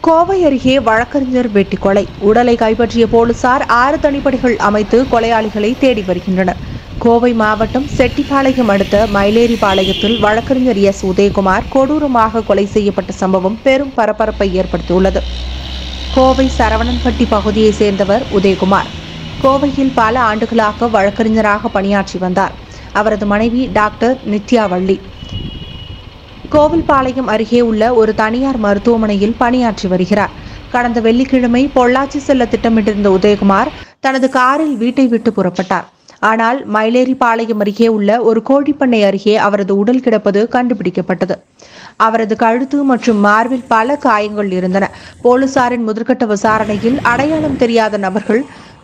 கோவை அருகே வழக்கறிஞர் வெட்டி கொலை. உடலை கைப்பற்றிய போலீசார் 6 தனிப்படைகள் அமைத்து கொலையாளிகளை தேடி வருகின்றனர். கோவை மாவட்டம் செட்டிப்பாளையம் அடுத்த மயிலேறிபாளையத்தில் வழக்கறிஞர் எஸ். உதயகுமார் கொடூரமாக கொலை செய்யப்பட்ட சம்பவம் பெரும் பரபரப்பை ஏற்படுத்தியுள்ளது. கோவை சரவணன்பட்டி பகுதியைச் சேர்ந்தவர் உதயகுமார். கோவையில் பல ஆண்டுகளாக வழக்கறிஞராக பணியாற்றி வந்தார். அவரது மனைவி டாக்டர் நித்யாவள்ளி கோவில்பாளையம் அருகே உள்ள ஒரு தனியார் மருத்துவமனையில் பணியாற்றி வருகிறார். கடந்த வெள்ளிக்கிழமை பொள்ளாச்சி செல்ல திட்டமிட்டிருந்த உதயகுமார் தனது காரில் வீட்டை விட்டு புறப்பட்டார். ஆனால் மயிலேறிபாளையம் அருகே உள்ள ஒரு கோழிப்பண்ணை அருகே அவரது உடல் கிடப்பது கண்டுபிடிக்கப்பட்டது. அவரது கழுத்து மற்றும் மார்பில் பல காயங்கள் இருந்தன. போலீசாரின் முதற்கட்ட விசாரணையில் அடையாளம் தெரியாத நபர்கள்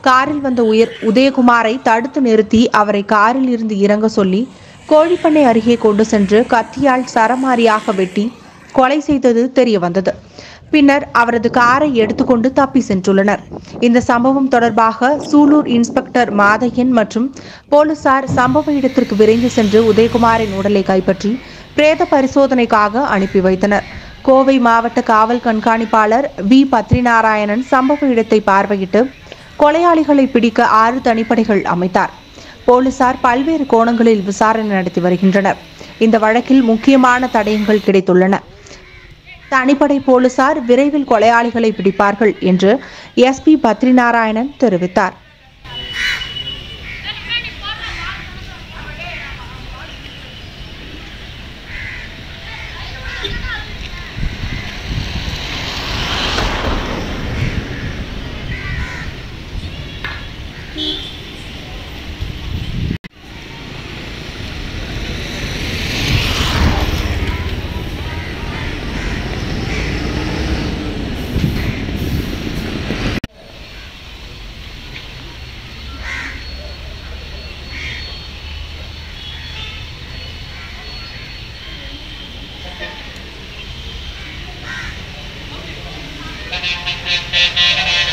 காரில் வந்த உதயகுமாரை தடுத்து நிறுத்தி அவரை காரில் இருந்து இறங்க சொல்லி கோழிப்பண்ணை அருகே கொண்டு சென்று கத்தியால் சரமாரியாக வெட்டி கொலை செய்தது தெரியவந்தது. பின்னர் அவரது காரை எடுத்துக்கொண்டு தப்பி சென்றுள்ளனர். இந்த சம்பவம் தொடர்பாக சூலூர் இன்ஸ்பெக்டர் மாதையன் மற்றும் போலீசார் சம்பவ இடத்திற்கு விரைந்து சென்று உதயகுமாரின் உடலை கைப்பற்றி பிரேத பரிசோதனைக்காக அனுப்பி வைத்தனர். கோவை மாவட்ட காவல் கண்காணிப்பாளர் வி. பத்ரிநாராயணன் சம்பவ இடத்தை பார்வையிட்டு கொலையாளிகளை பிடிக்க 6 தனிப்படைகள் அமைத்தார். போலீசார் பல்வேறு கோணங்களில் விசாரணை நடத்தி வருகின்றனர். இந்த வழக்கில் முக்கியமான தடயங்கள் கிடைத்துள்ளன. தனிப்படை போலீசார் விரைவில் கொலையாளிகளை பிடிப்பார்கள் என்று எஸ்பி பத்ரிநாராயணன் தெரிவித்தார். Thank you.